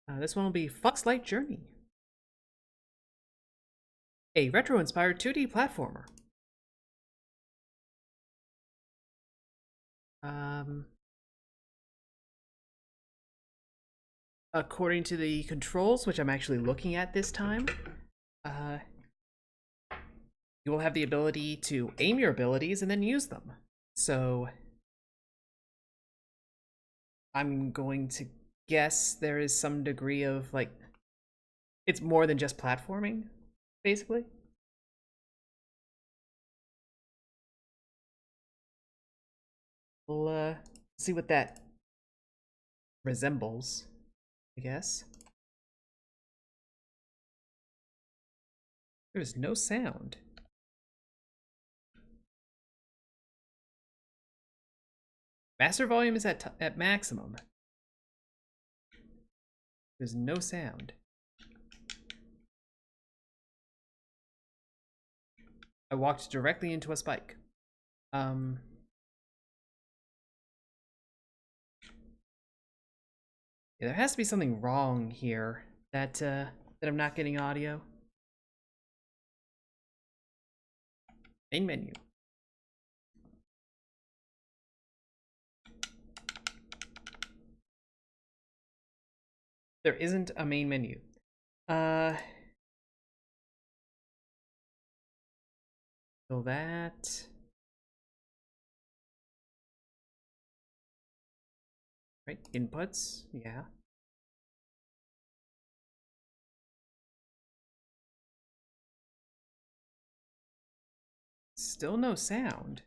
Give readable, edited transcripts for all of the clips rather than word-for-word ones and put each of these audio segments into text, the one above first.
This one will be Foxlight Journey, a retro-inspired 2D platformer. According to the controls, which I'm actually looking at this time, uh, you will have the ability to aim your abilities and then use them. So I'm going to guess there is some degree of, like, it's more than just platforming, basically. We'll see what that resembles, I guess. There's no sound. Master volume is at maximum. There's no sound. I walked directly into a spike. Yeah, there has to be something wrong here that I'm not getting audio. Main menu. There isn't a main menu. So that... Right, inputs, yeah. Still no sound.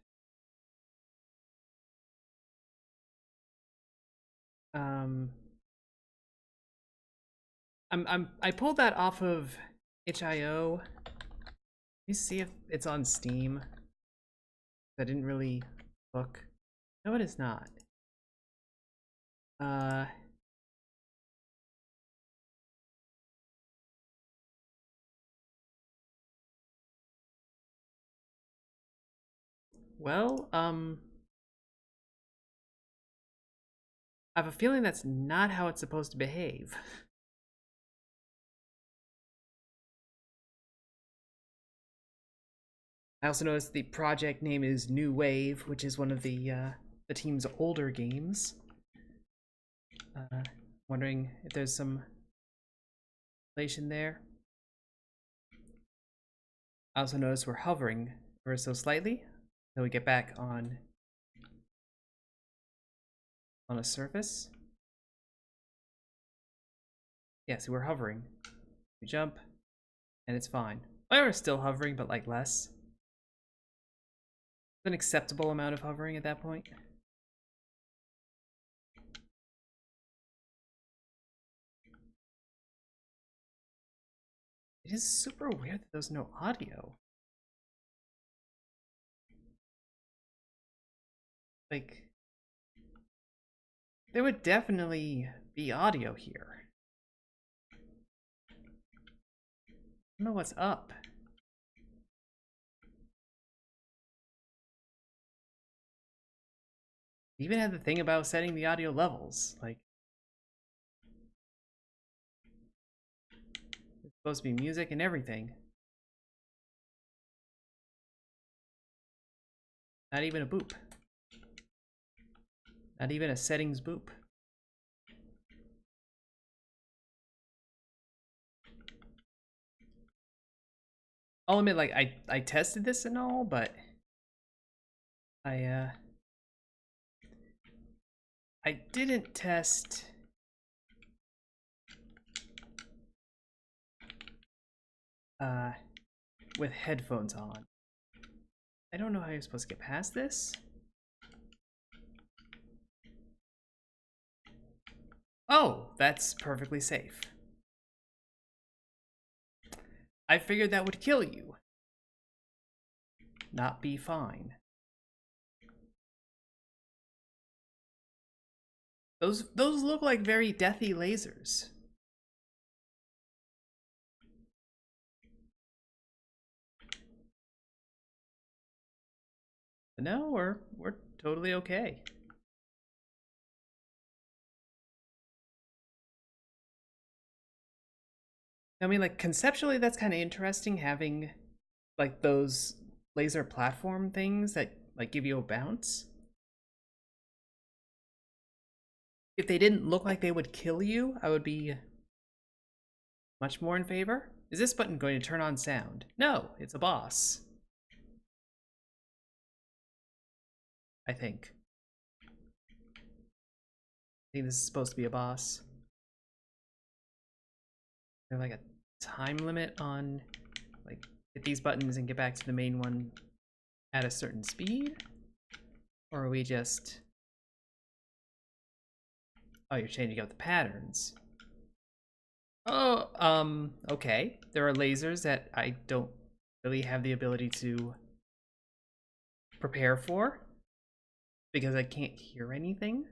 I pulled that off of itch.io. Let me see if it's on Steam. I didn't really look. No, it is not. Well, I have a feeling that's not how it's supposed to behave. I also noticed the project name is New Wave, which is one of the team's older games. Wondering if there's some relation there. I also noticed we're hovering ever so slightly until we get back on a surface. Yeah, so we're hovering. We jump, and it's fine. Oh, we're still hovering, but like less. An acceptable amount of hovering at that point. It is super weird that there's no audio. Like, there would definitely be audio here. I don't know what's up. You even had the thing about setting the audio levels. Like, it's supposed to be music and everything. Not even a boop. Not even a settings boop. I'll admit, like, I tested this and all, but I didn't test with headphones on. I don't know how you're supposed to get past this. Oh, that's perfectly safe. I figured that would kill you. Not be fine. Those look like very deathy lasers. But no, we're totally okay. I mean, like, conceptually, that's kind of interesting having, like, those laser platform things that, like, give you a bounce. If they didn't look like they would kill you, I would be much more in favor. Is this button going to turn on sound? No, it's a boss. I think. I think this is supposed to be a boss. There's like a time limit on, like, hit these buttons and get back to the main one at a certain speed? Or are we just... Oh, you're changing up the patterns. Oh, okay. There are lasers that I don't really have the ability to prepare for because I can't hear anything.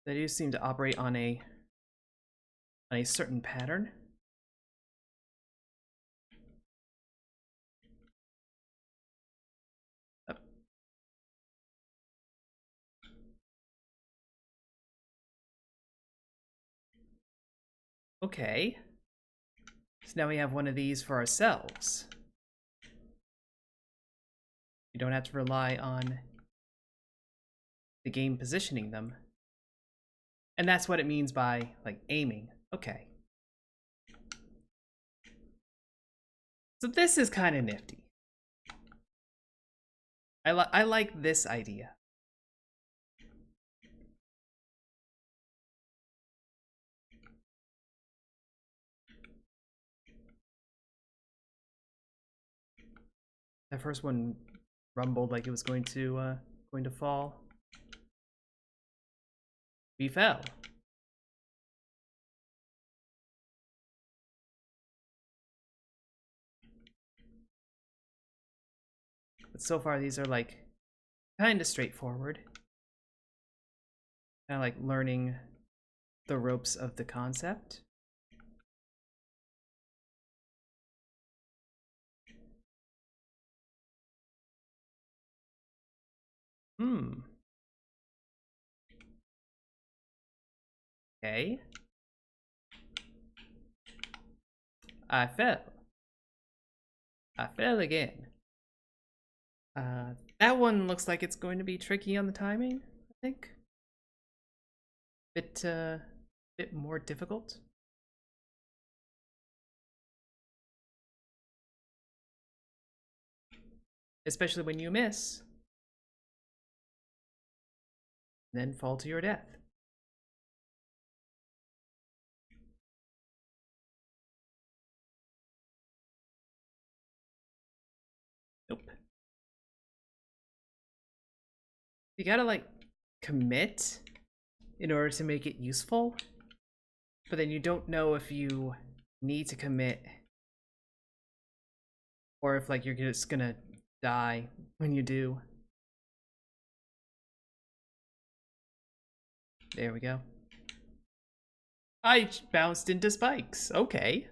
They do seem to operate on a certain pattern. Up. Okay. So now we have one of these for ourselves. You don't have to rely on the game positioning them. And that's what it means by, like, aiming. Okay. So this is kind of nifty. I like this idea. That first one rumbled like it was going to fall. We fell. But so far these are like kind of straightforward. Kind of like learning the ropes of the concept. Okay. I fell. I fell again. That one looks like it's going to be tricky on the timing, I think. Bit more difficult. Especially when you miss. Then fall to your death. Nope. You gotta, like, commit in order to make it useful, but then you don't know if you need to commit or if, like, you're just gonna die when you do. There we go. I bounced into spikes. Okay.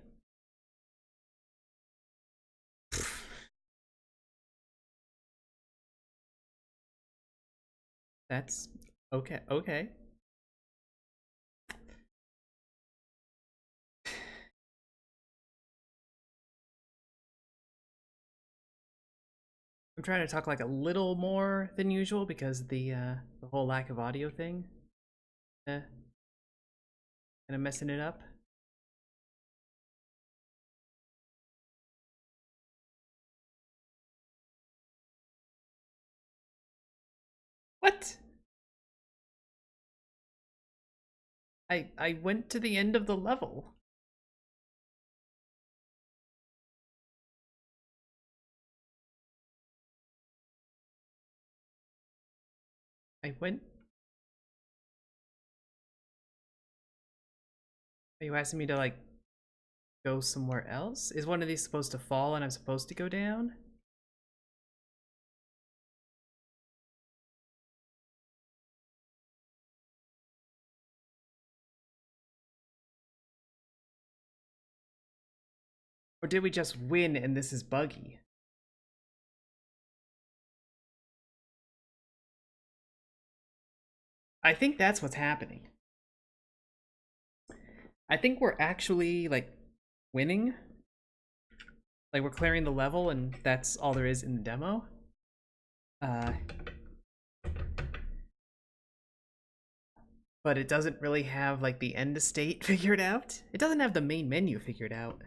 That's okay. Okay. I'm trying to talk like a little more than usual because the whole lack of audio thing. Kind of messing it up. What? I went to the end of the level. I went. Are you asking me to, like, go somewhere else? Is one of these supposed to fall and I'm supposed to go down? Or did we just win and this is buggy? I think that's what's happening. I think we're actually like winning. Like we're clearing the level, and that's all there is in the demo. But it doesn't really have like the end state figured out. It doesn't have the main menu figured out.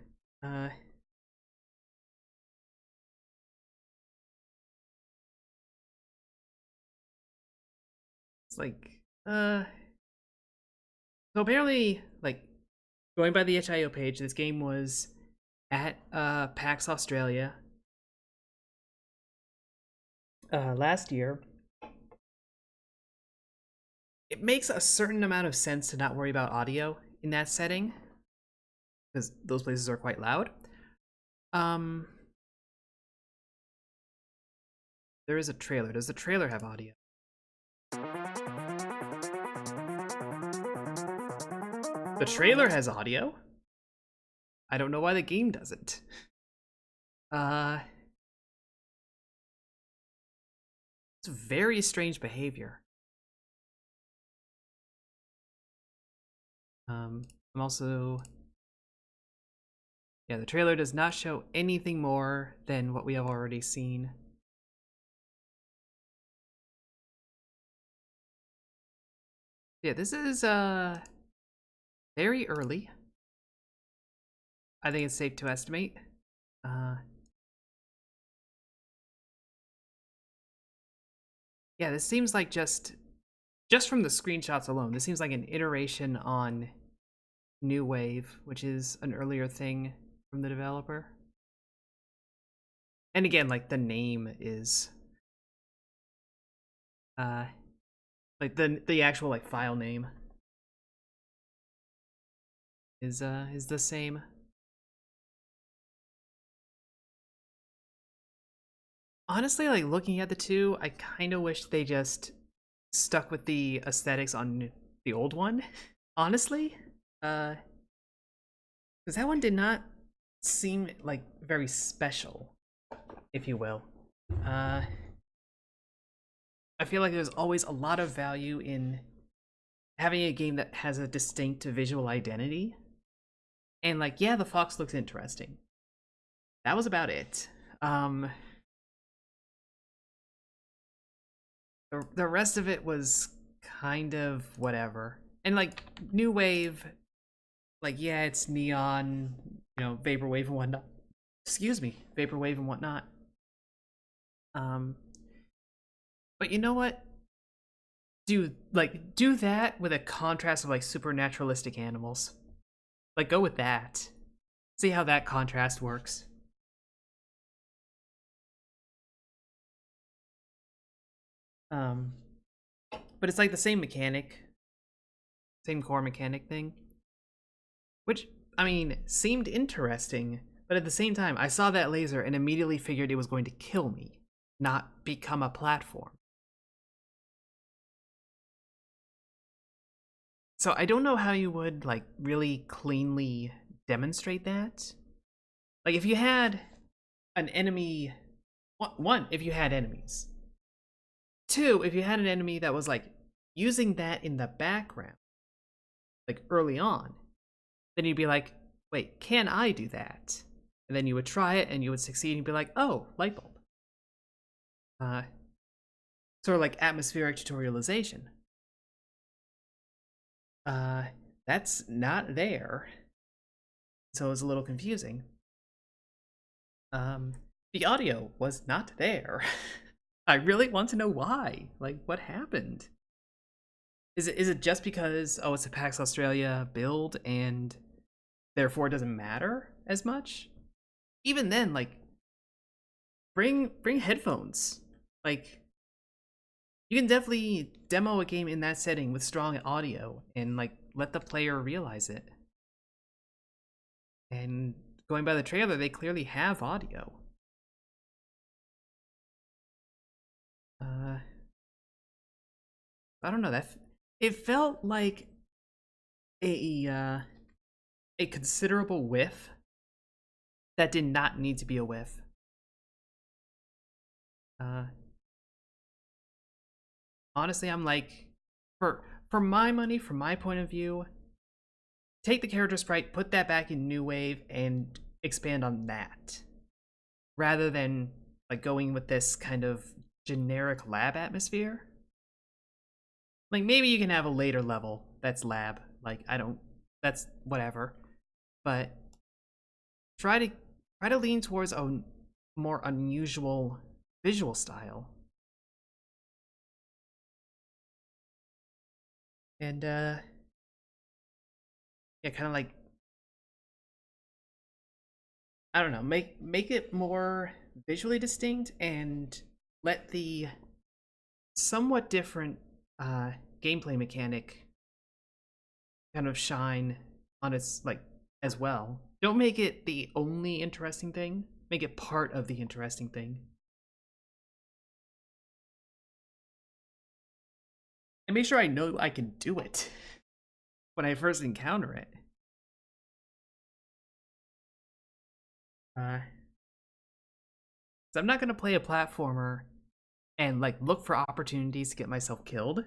It's like so apparently, like, going by the HIO page, this game was at PAX Australia last year. It makes a certain amount of sense to not worry about audio in that setting, because those places are quite loud. There is a trailer. Does the trailer have audio? The trailer has audio. I don't know why the game doesn't. It's very strange behavior. I'm also... Yeah, the trailer does not show anything more than what we have already seen. Yeah, this is very early. I think it's safe to estimate. Yeah, this seems like just from the screenshots alone, this seems like an iteration on New Wave, which is an earlier thing from the developer. And again, like the name is like the actual like file name is the same. Honestly, like looking at the two, I kind of wish they just stuck with the aesthetics on the old one. Honestly, because that one did not seem like very special, if you will. I feel like there's always a lot of value in having a game that has a distinct visual identity. And like, yeah, the fox looks interesting. That was about it. The rest of it was kind of whatever. And like New Wave, like yeah, it's neon, you know, vaporwave and whatnot. Excuse me, vaporwave and whatnot. But you know what? Do that with a contrast of like supernaturalistic animals. Like go with that. See how that contrast works. But it's like the same mechanic, same core mechanic thing, which I mean seemed interesting. But at the same time, I saw that laser and immediately figured it was going to kill me, not become a platform. So I don't know how you would like really cleanly demonstrate that. Like if you had an enemy, one, if you had enemies. Two, if you had an enemy that was like using that in the background, like early on, then you'd be like, wait, can I do that? And then you would try it and you would succeed and you'd be like, oh, light bulb. Sort of like atmospheric tutorialization. That's not there. So it was a little confusing. The audio was not there. I really want to know why. Like, what happened? Is it just because, oh, it's a PAX Australia build and therefore it doesn't matter as much? Even then, like, bring headphones. Like, you can definitely demo a game in that setting with strong audio and like let the player realize it. And going by the trailer, they clearly have audio. I don't know, that it felt like a considerable whiff that did not need to be a whiff. Honestly, I'm like, for my money, from my point of view, take the character sprite, put that back in New Wave, and expand on that, rather than like going with this kind of generic lab atmosphere. Like maybe you can have a later level that's lab. Like that's whatever. But try to lean towards a more unusual visual style. And yeah, kind of like, I don't know, make it more visually distinct and let the somewhat different gameplay mechanic kind of shine on its like as well. Don't make it the only interesting thing. Make it part of the interesting thing. And make sure I know I can do it when I first encounter it. So I'm not gonna play a platformer and like look for opportunities to get myself killed.